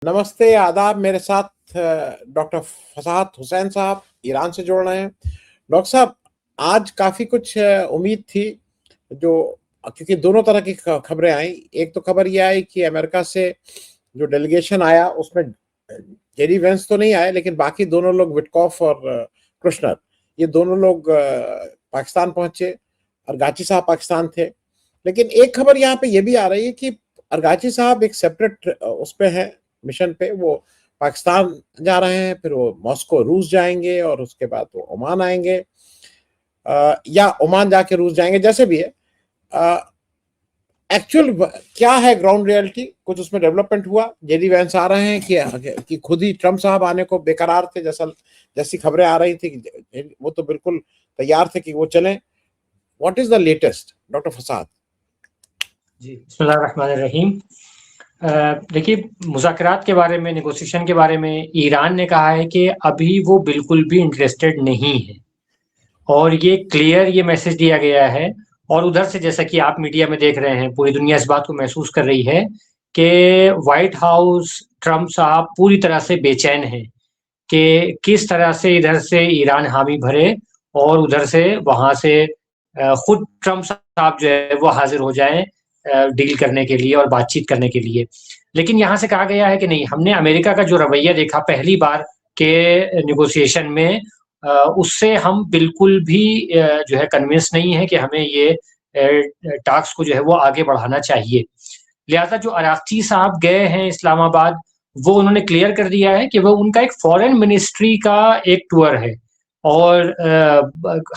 नमस्ते, आदाब। मेरे साथ डॉक्टर फसाहत हुसैन साहब ईरान से जुड़ रहे हैं। डॉक्टर साहब, आज काफ़ी कुछ उम्मीद थी, जो क्योंकि दोनों तरह की खबरें आई। एक तो खबर ये आई कि अमेरिका से जो डेलीगेशन आया उसमें जेडी वेंस तो नहीं आए, लेकिन बाकी दोनों लोग, विटकॉफ और कृष्णर, ये दोनों लोग पाकिस्तान पहुंचे। अरगाची साहब पाकिस्तान थे। लेकिन एक खबर यहाँ पे ये भी आ रही है कि अरगाची साहब एक सेपरेट उस पे हैं, मिशन पे। वो पाकिस्तान जा रहे हैं, फिर वो मॉस्को रूस जाएंगे और उसके बाद वो ओमान आएंगे, या ओमान जाके रूस जाएंगे, जैसे भी है। एक्चुअल क्या है ग्राउंड रियलिटी? कुछ उसमें डेवलपमेंट हुआ? जेडी वैंस आ रहे हैं कि खुद ही ट्रम्प साहब आने को बेकरार थे, जैसी खबरें आ रही थी कि वो तो बिल्कुल तैयार थे कि वो चलें। What is the latest, doctor फसाद? जी, बिस्मिल्लाहिर्रहमानिर्रहीम। देखिए, मुज़ाकरात के बारे में, नेगोशिएशन के बारे में ईरान ने कहा है कि अभी वो बिल्कुल भी इंटरेस्टेड नहीं है और ये क्लियर ये मैसेज दिया गया है। और उधर से, जैसा कि आप मीडिया में देख रहे हैं, पूरी दुनिया इस बात को महसूस कर रही है कि व्हाइट हाउस, ट्रम्प साहब पूरी तरह से बेचैन हैं कि किस तरह से इधर से ईरान हामी भरे और उधर से वहाँ से खुद ट्रम्प साहब जो है वो हाजिर हो जाएं डील करने के लिए और बातचीत करने के लिए। लेकिन यहाँ से कहा गया है कि नहीं, हमने अमेरिका का जो रवैया देखा पहली बार के नेगोशिएशन में, उससे हम बिल्कुल भी जो है कन्विंस नहीं है कि हमें ये टास्क को जो है वो आगे बढ़ाना चाहिए। लिहाजा जो अराक्ची साहब गए हैं इस्लामाबाद, वो उन्होंने क्लियर कर दिया है कि वो उनका एक फॉरेन मिनिस्ट्री का एक टूर है और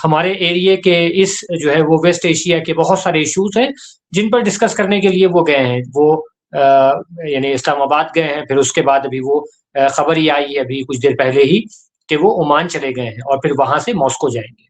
हमारे एरिया के इस जो है वो वेस्ट एशिया के बहुत सारे इश्यूज हैं जिन पर डिस्कस करने के लिए वो गए हैं। वो यानी इस्लामाबाद गए हैं, फिर उसके बाद अभी वो खबर ही आई है अभी कुछ देर पहले ही कि वो ओमान चले गए हैं और फिर वहां से मॉस्को जाएंगे।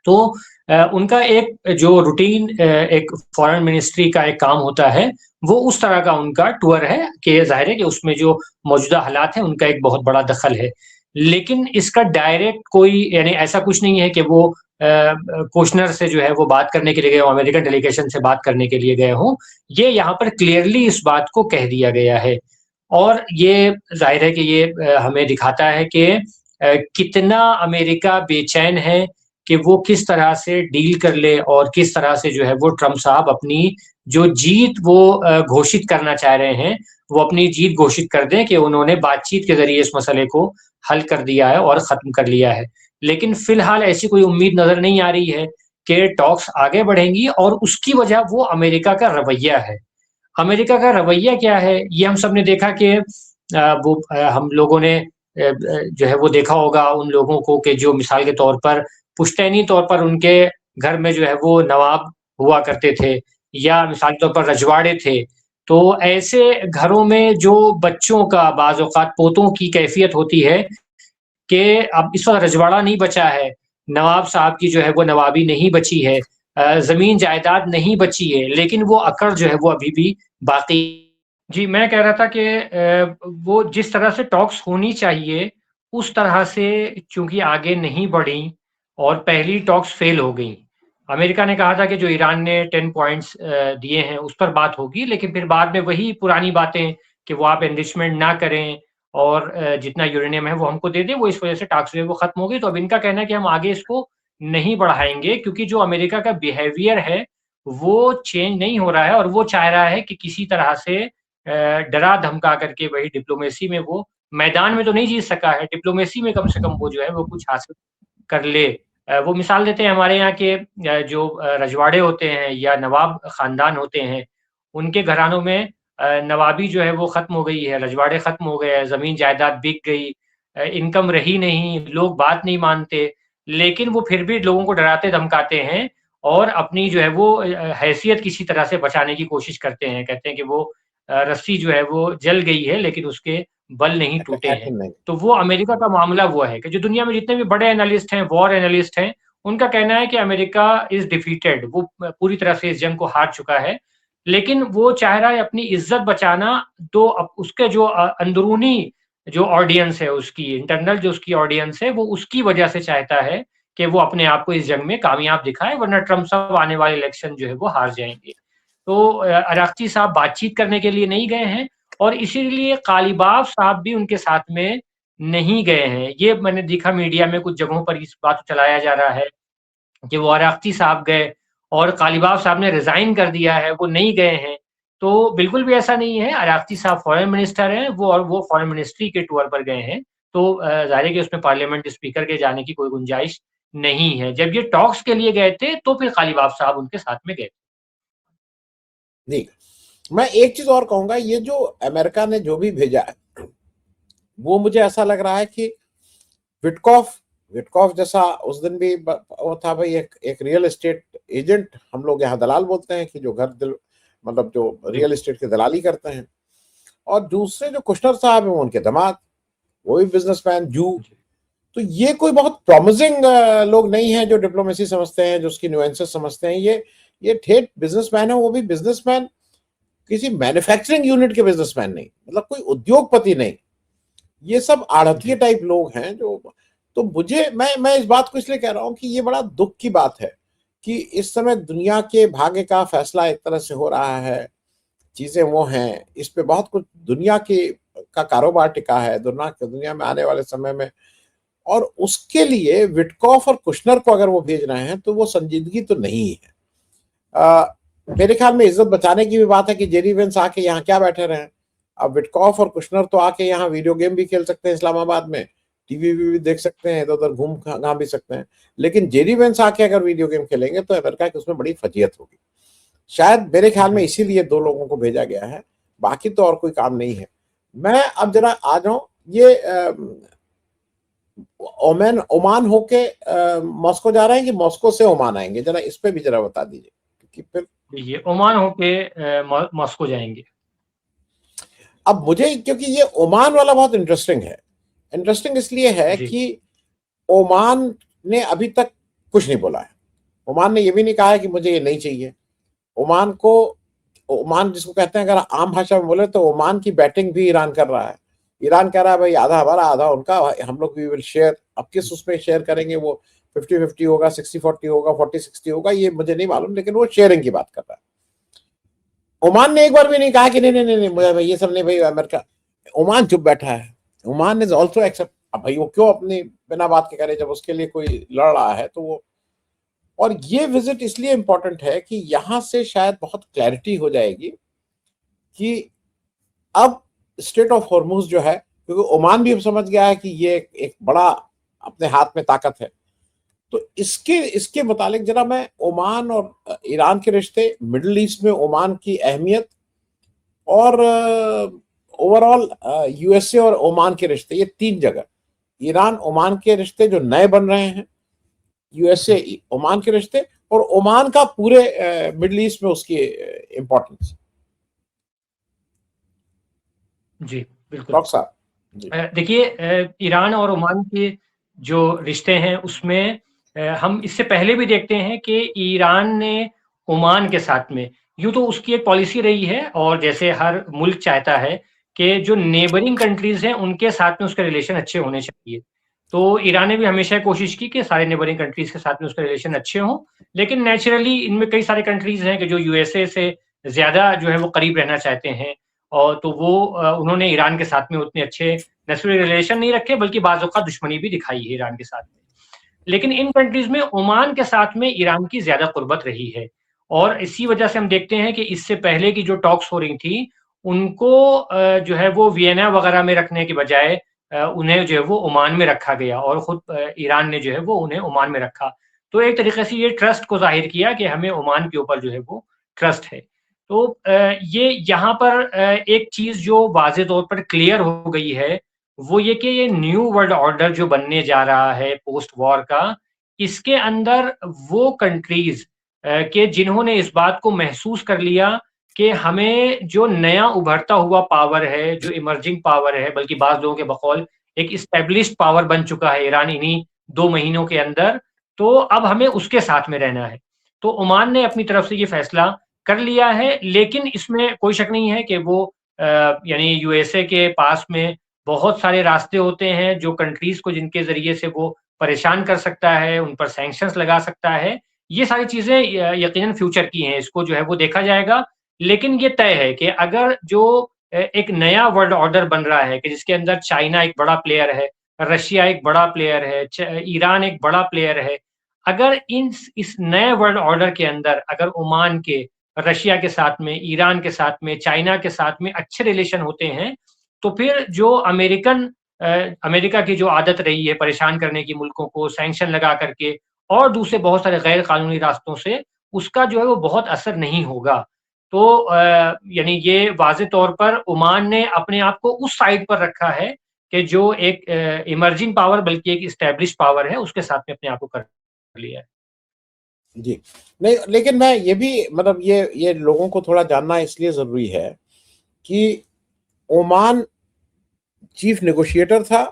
तो उनका एक जो रूटीन एक फॉरेन मिनिस्ट्री का एक काम होता है, वो उस तरह का उनका टूर है कि ज़ाहिर है कि उसमें जो मौजूदा हालात हैं उनका एक बहुत बड़ा दखल है। लेकिन इसका डायरेक्ट कोई यानी ऐसा कुछ नहीं है कि वो कुशनर से जो है वो बात करने के लिए गए हों, अमेरिकन डेलीगेशन से बात करने के लिए गए हों। ये यहाँ पर क्लियरली इस बात को कह दिया गया है और ये ज़ाहिर है कि ये हमें दिखाता है कि कितना अमेरिका बेचैन है कि वो किस तरह से डील कर ले और किस तरह से जो है वो ट्रम्प साहब अपनी जो जीत वो घोषित करना चाह रहे हैं, वो अपनी जीत घोषित कर दें कि उन्होंने बातचीत के ज़रिए इस मसले को हल कर दिया है और ख़त्म कर लिया है। लेकिन फ़िलहाल ऐसी कोई उम्मीद नज़र नहीं आ रही है कि टॉक्स आगे बढ़ेंगी और उसकी वजह वो अमेरिका का रवैया है। अमेरिका का रवैया क्या है, ये हम सब ने देखा कि हम लोगों ने जो है वो देखा होगा उन लोगों को कि जो मिसाल के तौर पर पुश्तैनी तौर पर उनके घर में जो है वो नवाब हुआ करते थे या मिसाल के तौर पर रजवाड़े थे। तो ऐसे घरों में जो बच्चों का बाज़ औक़ात पोतों की कैफ़ियत होती है कि अब इस वक़्त रजवाड़ा नहीं बचा है, नवाब साहब की जो है वो नवाबी नहीं बची है, ज़मीन जायदाद नहीं बची है, लेकिन वो अकड़ जो है वो अभी भी बाक़ी। जी, मैं कह रहा था कि वो जिस तरह से टॉक्स होनी चाहिए, उस तरह से चूँकि आगे नहीं बढ़ी और पहली टॉक्स फ़ेल हो गईं। अमेरिका ने कहा था कि जो ईरान ने 10 पॉइंट्स दिए हैं, उस पर बात होगी, लेकिन फिर बाद में वही पुरानी बातें कि वो आप एनरिचमेंट ना करें और जितना यूरेनियम है वो हमको दे दें, वो इस वज़ह से टॉक्स जो है वो ख़त्म हो गई। तो अब इनका कहना है कि हम आगे इसको नहीं बढ़ाएँगे क्योंकि जो अमेरिका का बिहेवियर है, वो चेंज नहीं हो रहा है और वो चाह रहा है कि किसी तरह से डरा-धमका करके वही डिप्लोमेसी में वो मैदान में तो नहीं जीत सका है, डिप्लोमेसी में कम से कम वो जो है वो कुछ हासिल कर ले। वो मिसाल देते हैं हमारे यहाँ के जो रजवाड़े होते हैं या नवाब ख़ानदान होते हैं, उनके घरानों में नवाबी जो है वो ख़त्म हो गई है, रजवाड़े ख़त्म हो गए हैं, ज़मीन जायदाद बिक गई, इनकम रही नहीं, लोग बात नहीं मानते, लेकिन वो फिर भी लोगों को डराते-धमकाते हैं और अपनी जो है वो हैसियत किसी तरह से बचाने की कोशिश करते हैं। कहते हैं कि वो रस्सी जो है वो जल गई है लेकिन उसके बल नहीं टूटे हैं। नहीं। तो वो अमेरिका का मामला वो है कि जो दुनिया में जितने भी बड़े एनालिस्ट हैं, वॉर एनालिस्ट हैं, उनका कहना है कि अमेरिका इज़ डिफीटेड, वो पूरी तरह से इस जंग को हार चुका है। लेकिन वो चाह रहा है अपनी इज़्ज़त बचाना, तो अब उसके जो अंदरूनी जो ऑडियंस है उसकी, इंटरनल जो उसकी ऑडियंस है, वो उसकी वजह से चाहता है कि वो अपने आप को इस जंग में कामयाब दिखाए, वरना ट्रम्प साहब आने वाले इलेक्शन जो है वो हार जाएँगे। तो अराक़ची साहब बातचीत करने के लिए नहीं गए हैं और इसीलिए कालीबाफ साहब भी उनके साथ में नहीं गए हैं। ये मैंने देखा मीडिया में कुछ जगहों पर इस बात को चलाया जा रहा है कि वो आराक़ची साहब गए और कालीबाफ साहब ने रिज़ाइन कर दिया है, वो नहीं गए हैं। तो बिल्कुल भी ऐसा नहीं है, आराक़ची साहब फ़ॉरेन मिनिस्टर हैं, वो फ़ॉरेन मिनिस्ट्री के टूर पर गए हैं। तो ज़ाहिर है कि उसमें पार्लियामेंट स्पीकर के जाने की कोई गुंजाइश नहीं है। जब ये टॉक्स के लिए गए थे, तो फिर कालीबाफ साहब उनके साथ में गए। जी, मैं एक चीज़ और कहूँगा, ये जो अमेरिका ने जो भी भेजा है, वो मुझे ऐसा लग रहा है कि विटकॉफ जैसा उस दिन भी वो था भाई, एक रियल एस्टेट एजेंट, हम लोग यहाँ दलाल बोलते हैं कि जो मतलब जो रियल एस्टेट की दलाली करते हैं। और दूसरे जो कुशनर साहब हैं, वो उनके दामाद, वो भी बिजनेसमैन जू। तो ये कोई बहुत प्रॉमिसिंग लोग नहीं है जो डिप्लोमेसी समझते हैं, जो उसकी न्यूएंसेस समझते हैं। ये ठेठ बिजनेसमैन है, वो भी बिजनेसमैन किसी मैन्युफैक्चरिंग यूनिट के बिजनेसमैन नहीं, मतलब कोई उद्योगपति नहीं। ये सब आढ़तिये टाइप लोग हैं जो। तो मुझे मैं इस बात को इसलिए कह रहा हूं कि ये बड़ा दुख की बात है कि इस समय दुनिया के भाग्य का फैसला एक तरह से हो रहा है, चीजें वो हैं, इस पे बहुत कुछ दुनिया का कारोबार टिका है दुनिया में आने वाले समय में। और उसके लिए विटकॉफ और कुशनर को अगर वो भेज रहे हैं तो वो संजीदगी तो नहीं है। मेरे ख्याल में इज्जत बचाने की भी बात है कि जेरी वेंस आके यहाँ क्या बैठे रहे हैं। अब विटकॉफ और कुशनर तो आके यहाँ वीडियो गेम भी खेल सकते हैं इस्लामाबाद में, टीवी भी देख सकते हैं, इधर उधर घूम घाम भी सकते हैं। लेकिन जेरी वेंस आके अगर वीडियो गेम खेलेंगे तो अमेरिका की उसमें बड़ी फजीयत होगी। शायद मेरे ख्याल में इसीलिए 2 लोगों को भेजा गया है, बाकी तो और कोई काम नहीं है। मैं अब जरा आ जाऊं, ये ओमान होके मॉस्को जा रहे हैं कि मॉस्को से ओमान आएंगे, जरा इस पे भी जरा बता दीजिए, क्योंकि फिर ये ओमान होके मॉस्को जाएंगे। अब मुझे, क्योंकि ये ओमान वाला बहुत इंटरेस्टिंग है। इंटरेस्टिंग इसलिए है कि ओमान ने अभी तक कुछ नहीं बोला है। ओमान ने ये भी नहीं कहा है कि मुझे ये नहीं चाहिए। ओमान जिसको कहते हैं, अगर आम भाषा में बोले तो ओमान की बैटिंग भी ईरान कर रहा है। ईरान कह रहा है भाई आधा हमारा आधा उनका, हम लोग वी विल शेयर। अब किस उसमें शेयर करेंगे, वो 50-50 होगा, 60-40 होगा, 40-60 होगा, ये मुझे नहीं मालूम, लेकिन वो शेयरिंग की बात कर रहा है। ओमान ने एक बार भी नहीं कहा कि नहीं नहीं नहीं, नहीं मुझे ये सब नहीं भाई अमेरिका। ओमान चुप बैठा है। Oman is also except. अब भाई वो क्यों अपनी बिना बात के करे, जब उसके लिए कोई लड़ रहा है तो वो। और ये विजिट इसलिए इंपॉर्टेंट है कि यहां से शायद बहुत क्लैरिटी हो जाएगी कि अब स्ट्रेट ऑफ हॉर्मुज जो है, क्योंकि ओमान भी अब समझ गया है कि ये एक बड़ा अपने हाथ में ताकत है। तो इसके मुतालिक जरा मैं ओमान और ईरान के रिश्ते, मिडिल ईस्ट में ओमान की अहमियत, और ओवरऑल यूएसए और ओमान के रिश्ते, ये 3 जगह, ईरान ओमान के रिश्ते जो नए बन रहे हैं, यूएसए ओमान के रिश्ते, और ओमान का पूरे मिडिल ईस्ट में उसकी इंपॉर्टेंस। जी बिल्कुल डॉक्टर साहब जी। देखिए ईरान और ओमान के जो रिश्ते हैं उसमें हम इससे पहले भी देखते हैं कि ईरान ने ओमान के साथ में, यूँ तो उसकी एक पॉलिसी रही है, और जैसे हर मुल्क चाहता है कि जो नेबरिंग कंट्रीज़ हैं उनके साथ में उसके रिलेशन अच्छे होने चाहिए। तो ईरान ने भी हमेशा कोशिश की कि सारे नेबरिंग कंट्रीज़ के साथ में उसके रिलेशन अच्छे हों, लेकिन नेचुरली इनमें कई सारे कंट्रीज़ हैं कि जो यूएसए से ज़्यादा जो है वो करीब रहना चाहते हैं, और तो वो उन्होंने ईरान के साथ में उतने अच्छे नेचुरल रिलेशन नहीं रखे, बल्कि बाज़-औक़ात दुश्मनी भी दिखाई है ईरान के साथ में। लेकिन इन कंट्रीज़ में ओमान के साथ में ईरान की ज़्यादा क़ुर्बत रही है, और इसी वजह से हम देखते हैं कि इससे पहले की जो टॉक्स हो रही थी, उनको जो है वो वियना वग़ैरह में रखने के बजाय उन्हें जो है वो ओमान में रखा गया, और ख़ुद ईरान ने जो है वो उन्हें ओमान में रखा। तो एक तरीक़े से ये ट्रस्ट को ज़ाहिर किया कि हमें ओमान के ऊपर जो है वो ट्रस्ट है। तो ये यहाँ पर एक चीज़ जो वाज़ेह तौर पर क्लियर हो गई है, वो ये कि ये न्यू वर्ल्ड ऑर्डर जो बनने जा रहा है पोस्ट वॉर का, इसके अंदर वो कंट्रीज़ के जिन्होंने इस बात को महसूस कर लिया कि हमें जो नया उभरता हुआ पावर है, जो इमर्जिंग पावर है, बल्कि बाज़ लोगों के बकौल एक एस्टेब्लिश्ड पावर बन चुका है ईरान इन्हीं 2 महीनों के अंदर, तो अब हमें उसके साथ में रहना है। तो ओमान ने अपनी तरफ से ये फैसला कर लिया है, लेकिन इसमें कोई शक नहीं है कि वो यानी यूएसए के पास में बहुत सारे रास्ते होते हैं, जो कंट्रीज़ को जिनके ज़रिए से वो परेशान कर सकता है, उन पर सैंक्शंस लगा सकता है। ये सारी चीज़ें यकीनन फ्यूचर की हैं, इसको जो है वो देखा जाएगा। लेकिन ये तय है कि अगर जो एक नया वर्ल्ड ऑर्डर बन रहा है कि जिसके अंदर चाइना एक बड़ा प्लेयर है, रशिया एक बड़ा प्लेयर है, ईरान एक बड़ा प्लेयर है। अगर इस नए वर्ल्ड ऑर्डर के अंदर अगर ओमान के रशिया के साथ में, ईरान के साथ में, चाइना के साथ में अच्छे रिलेशन होते हैं, तो फिर जो अमेरिका की जो आदत रही है परेशान करने की मुल्कों को सैंक्शन लगा करके और दूसरे बहुत सारे गैर कानूनी रास्तों से, उसका जो है वो बहुत असर नहीं होगा। तो यानी ये वाज़े तौर पर ओमान ने अपने आप को उस साइड पर रखा है कि जो एक इमर्जिंग पावर बल्कि एक एस्टैब्लिश्ड पावर है, उसके साथ में अपने आप को कर लिया है। जी। नहीं, लेकिन मैं ये भी मतलब ये लोगों को थोड़ा जानना इसलिए ज़रूरी है कि ओमान चीफ नेगोशिएटर था।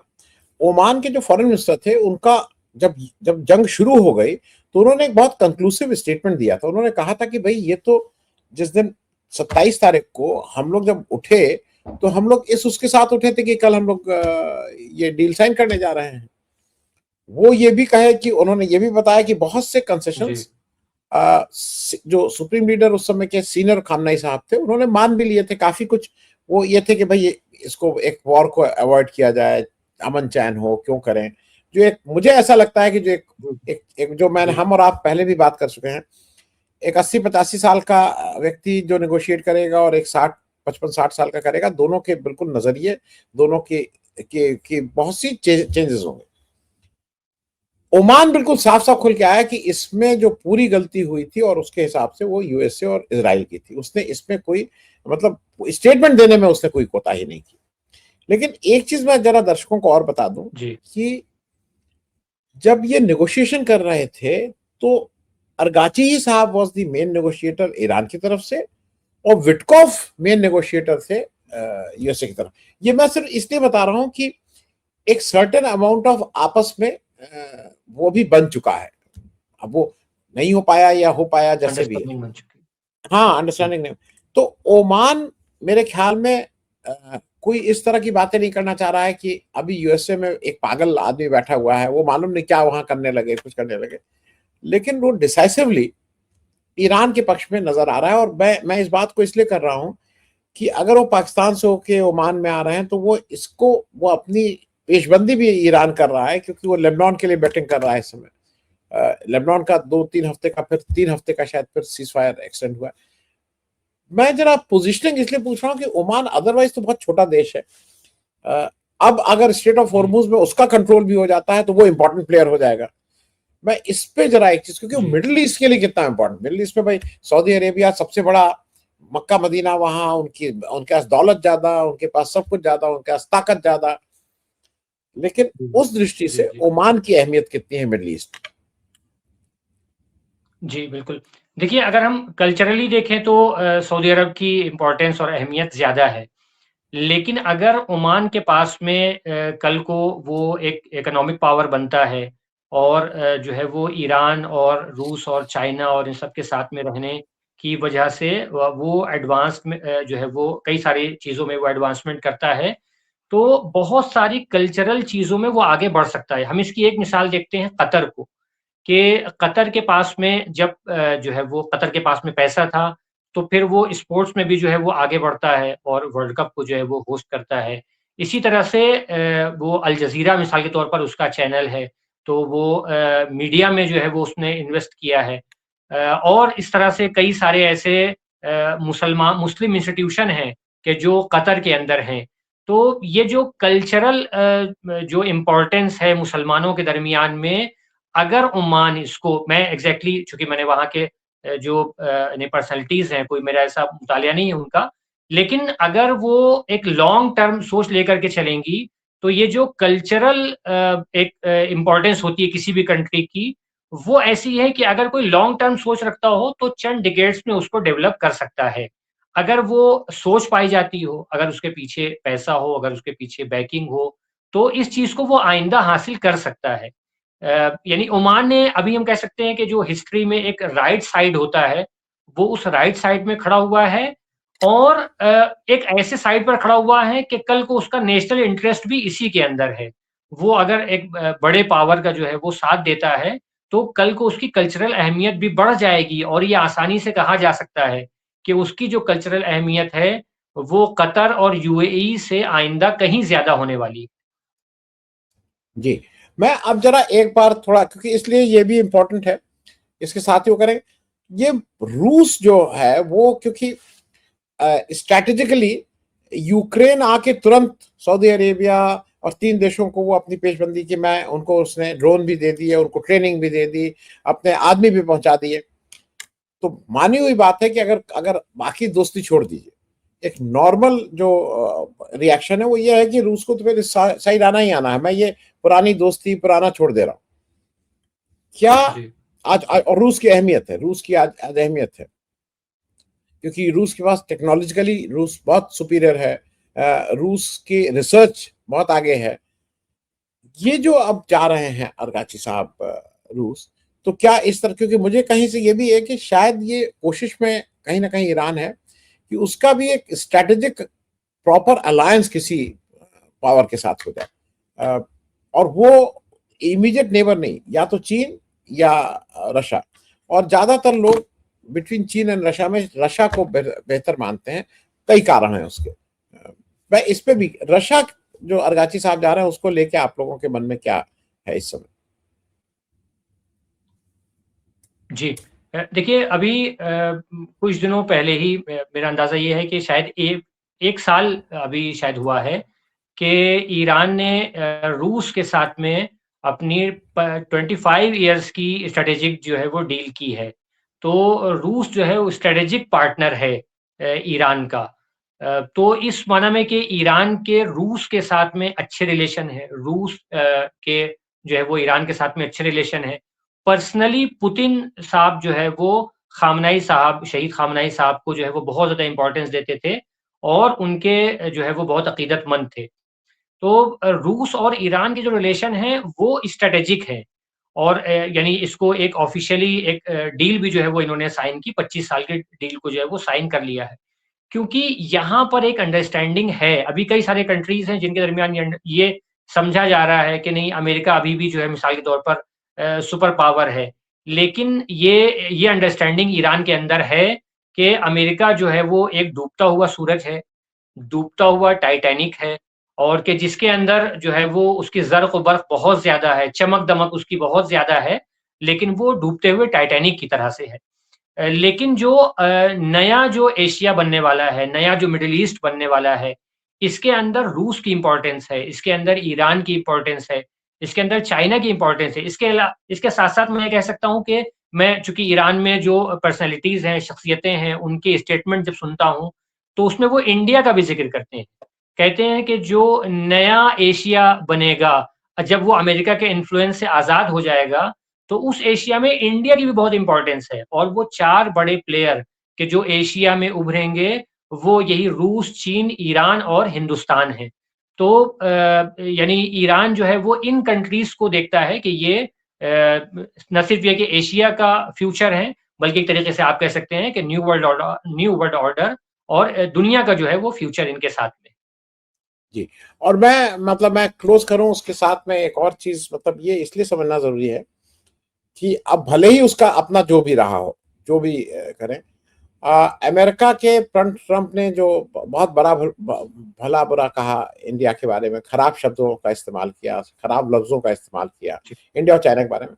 ओमान के जो फॉरेन मिनिस्टर थे उनका जब जब जंग शुरू हो गई तो उन्होंने एक बहुत कंक्लूसिव स्टेटमेंट दिया था। उन्होंने कहा था कि भाई ये तो जिस दिन 27 तारीख को हम लोग जब उठे तो हम लोग इस उसके साथ उठे थे कि कल हम लोग ये डील साइन करने जा रहे हैं। वो ये भी कहे कि उन्होंने ये भी बताया कि बहुत से कंसेशंस जो सुप्रीम लीडर उस समय के सीनियर खामनाई साहब थे उन्होंने मान भी लिए थे। काफी कुछ वो ये थे कि भाई इसको एक वॉर को अवॉइड किया जाए, अमन चैन हो, क्यों करें। जो एक मुझे ऐसा लगता है कि जो एक जो मैंने हम और आप पहले भी बात कर चुके हैं, एक 80-85 साल का व्यक्ति जो नेगोशिएट करेगा और एक 60-55-60 साल का करेगा, दोनों के बिल्कुल नजरिए, दोनों की बहुत सी चेंजेस होंगे। ओमान बिल्कुल साफ साफ खुल के आया कि इसमें जो पूरी गलती हुई थी और उसके हिसाब से वो यूएसए और इजराइल की थी। उसने इसमें कोई मतलब स्टेटमेंट देने में उसने कोई कोताही नहीं की। लेकिन एक चीज मैं जरा दर्शकों को और बता दूं कि जब ये नेगोशिएशन कर रहे थे तो अरगाची ही साहब was the main negotiator Iran की तरफ से और विटकॉफ मेन नेगोशिएटर थे यूएसए की तरफ। ये मैं सिर्फ इसलिए बता रहा हूं कि एक सर्टेन अमाउंट ऑफ आपस में वो भी बन चुका है। अब वो नहीं हो पाया या हो पाया जैसे भी है, हाँ अंडरस्टैंडिंग नहीं। तो ओमान मेरे ख्याल में कोई इस तरह की बातें नहीं करना चाह रहा है कि अभी यूएसए में एक पागल आदमी बैठा हुआ है, वो मालूम नहीं क्या वहां करने लगे, कुछ करने लगे। लेकिन वो डिसाइसिवली ईरान के पक्ष में नजर आ रहा है। और मैं इस बात को इसलिए कर रहा हूं कि अगर वो पाकिस्तान से होके ओमान में आ रहे हैं तो वो अपनी पेशबंदी भी ईरान कर रहा है, क्योंकि वो लेबनान के लिए बैटिंग कर रहा है इस समय। लेबनान का 2-3 हफ्ते का फिर 3 हफ्ते का शायद फिर सीज फायर एक्सटेंड हुआ है। मैं जरा पोजिशनिंग इसलिए पूछ रहा हूँ कि ओमान अदरवाइज तो बहुत छोटा देश है। अब अगर स्टेट ऑफ हॉर्मुज में उसका कंट्रोल भी हो जाता है तो वो इंपॉर्टेंट प्लेयर हो जाएगा। मैं इस पे जरा एक चीज, क्योंकि मिडिल ईस्ट के लिए कितना इंपॉर्टेंट, मिडिल ईस्ट में भाई सऊदी अरेबिया सबसे बड़ा, मक्का मदीना, वहां उनके पास दौलत ज्यादा, उनके पास सब कुछ ज्यादा, उनके पास ताकत ज्यादा। लेकिन उस दृष्टि से ओमान की अहमियत कितनी है मिडिल ईस्ट? जी बिल्कुल। देखिए, अगर हम कल्चरली देखें तो सऊदी अरब की इम्पोर्टेंस और अहमियत ज़्यादा है। लेकिन अगर ओमान के पास में कल को वो एक इकोनॉमिक पावर बनता है और जो है वो ईरान और रूस और चाइना और इन सब के साथ में रहने की वजह से वो एडवांस में जो है वो कई सारी चीज़ों में वो एडवांसमेंट करता है, तो बहुत सारी कल्चरल चीज़ों में वो आगे बढ़ सकता है। हम इसकी एक मिसाल देखते हैं कतर को, कि कतर के पास में जब जो है वो कतर के पास में पैसा था, तो फिर वो स्पोर्ट्स में भी जो है वो आगे बढ़ता है और वर्ल्ड कप को जो है वो होस्ट करता है। इसी तरह से वो अल जज़ीरा मिसाल के तौर पर उसका चैनल है, तो वो मीडिया में जो है वो उसने इन्वेस्ट किया है। और इस तरह से कई सारे ऐसे मुस्लिम इंस्टीट्यूशन हैं कि जो कतर के अंदर हैं। तो ये जो कल्चरल जो इम्पोर्टेंस है मुसलमानों के दरमियान में, अगर ओमान इसको, मैं एग्ज़ैक्टली चूँकि मैंने वहाँ के जो पर्सनैलिटीज़ हैं, कोई मेरा ऐसा मुतालिया नहीं है उनका, लेकिन अगर वो एक लॉन्ग टर्म सोच लेकर के चलेंगी, तो ये जो कल्चरल एक इम्पोर्टेंस होती है किसी भी कंट्री की, वो ऐसी है कि अगर कोई लॉन्ग टर्म सोच रखता हो, तो चंद डिकेड्स में उसको डेवलप कर सकता है। अगर वो सोच पाई जाती हो, अगर उसके पीछे पैसा हो, अगर उसके पीछे बैकिंग हो, तो इस चीज़ को वो आइंदा हासिल कर सकता है। यानी ओमान ने, अभी हम कह सकते हैं कि जो हिस्ट्री में एक राइट साइड होता है, वो उस राइट साइड में खड़ा हुआ है और एक ऐसे साइड पर खड़ा हुआ है कि कल को उसका नेशनल इंटरेस्ट भी इसी के अंदर है। वो अगर एक बड़े पावर का जो है वो साथ देता है, तो कल को उसकी कल्चरल अहमियत भी बढ़ जाएगी और ये आसानी से कहा जा सकता है कि उसकी जो कल्चरल अहमियत है, वो कतर और यूएई से आइंदा कहीं ज़्यादा होने वाली है। जी, मैं अब ज़रा एक बार थोड़ा, क्योंकि इसलिए ये भी इम्पोर्टेंट है, इसके साथ ही वो करें, ये रूस जो है वो क्योंकि स्ट्रैटेजिकली यूक्रेन आके तुरंत सऊदी अरेबिया और 3 देशों को वो अपनी पेशबंदी की, मैं उनको, उसने ड्रोन भी दे दिए, उनको ट्रेनिंग भी दे दी, अपने आदमी भी पहुंचा दिए। तो मानी हुई बात है कि अगर अगर बाकी दोस्ती छोड़ दीजिए, एक नॉर्मल जो रिएक्शन है वो ये है कि रूस को तो फिर साइड आना ही आना है, मैं ये पुरानी दोस्ती पुराना छोड़ दे रहा हूं। क्या आज और रूस की अहमियत है, रूस की आज अहमियत है क्योंकि रूस के पास टेक्नोलॉजिकली रूस बहुत सुपीरियर है, रूस की रिसर्च बहुत आगे है। ये जो अब जा रहे हैं अरगाची साहब रूस, तो क्या इस तरह, क्योंकि मुझे कहीं से ये भी है कि शायद ये कोशिश में कहीं ना कहीं ईरान है कि उसका भी एक स्ट्रेटेजिक प्रॉपर अलायंस किसी पावर के साथ हो जाए, और वो इमीडिएट नेबर नहीं, या तो चीन या रशिया, और ज्यादातर लोग बिटवीन चीन एंड रशिया में रशिया को बेहतर मानते हैं, कई कारण हैं उसके। मैं इस पे भी रशिया जो अरगाची साहब जा रहे हैं उसको लेके आप लोगों के मन में क्या है इस समय? जी। देखिए अभी कुछ दिनों पहले ही मेरा अंदाज़ा ये है कि शायद 1 साल अभी शायद हुआ है कि ईरान ने रूस के साथ में अपनी 25 इयर्स की स्ट्रैटेजिक जो है वो डील की है। तो रूस जो है वो स्ट्रैटेजिक पार्टनर है ईरान का। तो इस माना में कि ईरान के रूस के साथ में अच्छे रिलेशन है, रूस के जो है वो ईरान के साथ में अच्छे रिलेशन है। पर्सनली पुतिन साहब जो है वो खामनाई साहब, शहीद खामनाई साहब को जो है वो बहुत ज़्यादा इम्पोर्टेंस देते थे और उनके जो है वो बहुत अकीदतमंद थे। तो रूस और ईरान के जो रिलेशन हैं वो स्ट्रैटेजिक है और यानी इसको एक ऑफ़िशियली एक डील भी जो है वो इन्होंने साइन की, 25 साल की डील को जो है वो साइन कर लिया है। क्योंकि यहाँ पर एक अंडरस्टैंडिंग है, अभी कई सारे कंट्रीज़ हैं जिनके दरमियान ये समझा जा रहा है कि नहीं, अमेरिका अभी भी जो है मिसाल के तौर पर सुपर पावर है। लेकिन ये अंडरस्टैंडिंग ईरान के अंदर है कि अमेरिका जो है वो एक डूबता हुआ सूरज है, डूबता हुआ टाइटैनिक है और कि जिसके अंदर जो है वो उसकी ज़र्क़-व-बर्क़ बहुत ज़्यादा है, चमक-दमक उसकी बहुत ज़्यादा है, लेकिन वो डूबते हुए टाइटैनिक की तरह से है। लेकिन जो नया जो एशिया बनने वाला है, नया जो मिडल ईस्ट बनने वाला है, इसके अंदर रूस की इम्पोर्टेंस है, इसके अंदर ईरान की इम्पोर्टेंस है, इसके अंदर चाइना की इम्पोर्टेंस है। इसके साथ-साथ मैं ये कह सकता हूँ कि मैं चूँकि ईरान में जो पर्सनैलिटीज़ हैं, शख्सियतें हैं, उनके स्टेटमेंट जब सुनता हूँ, तो उसमें वो इंडिया का भी ज़िक्र करते हैं। कहते हैं कि जो नया एशिया बनेगा, जब वो अमेरिका के इन्फ्लुएंस से आज़ाद हो जाएगा, तो उस एशिया में इंडिया की भी बहुत इम्पोर्टेंस है और वो 4 बड़े प्लेयर के जो एशिया में उभरेंगे, वो यही रूस, चीन, ईरान और हिंदुस्तान हैं। तो यानी ईरान जो है वो इन कंट्रीज़ को देखता है कि ये न सिर्फ़ ये कि एशिया का फ्यूचर है, बल्कि एक तरीके से आप कह सकते हैं कि न्यू वर्ल्ड ऑर्डर और दुनिया का जो है वो फ्यूचर इनके साथ में। जी, और मैं मतलब मैं क्लोज करूं उसके साथ में एक और चीज, मतलब ये इसलिए समझना जरूरी है कि अब भले ही उसका अपना जो भी रहा हो, जो भी करें, अमेरिका के ट्रंप ने जो बहुत बड़ा भला बुरा कहा इंडिया के बारे में, खराब शब्दों का इस्तेमाल किया, खराब लफ्जों का इस्तेमाल किया इंडिया और चाइना के बारे में,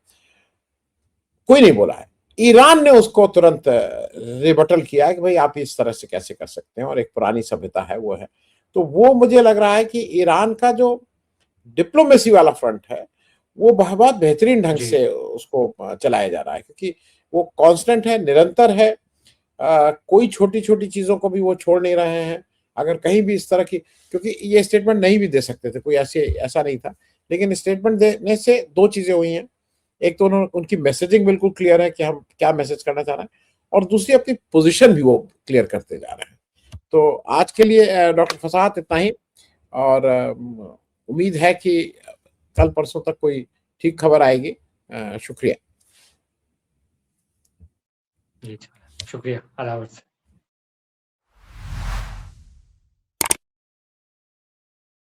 कोई नहीं बोला है। ईरान ने उसको तुरंत रिबटल किया कि भाई आप इस तरह से कैसे कर सकते हैं, और एक पुरानी सभ्यता है वो है। तो वो मुझे लग रहा है कि ईरान का जो डिप्लोमेसी वाला फ्रंट है वो बहुत बेहतरीन ढंग से उसको चलाया जा रहा है, क्योंकि वो कांस्टेंट है, निरंतर है। कोई छोटी छोटी चीजों को भी वो छोड़ नहीं रहे हैं। अगर कहीं भी इस तरह की, क्योंकि ये स्टेटमेंट नहीं भी दे सकते थे, कोई ऐसा नहीं था, लेकिन स्टेटमेंट देने से दो चीजें हुई हैं। एक तो उनकी मैसेजिंग बिल्कुल क्लियर है कि हम क्या मैसेज करना चाह रहे हैं, और दूसरी अपनी पोजीशन भी वो क्लियर करते जा रहे हैं। तो आज के लिए डॉक्टर फसाहत इतना ही, और उम्मीद है कि कल परसों तक कोई ठीक खबर आएगी। शुक्रिया। जी, शुक्रिया। अल्लाह हाफ़िज़।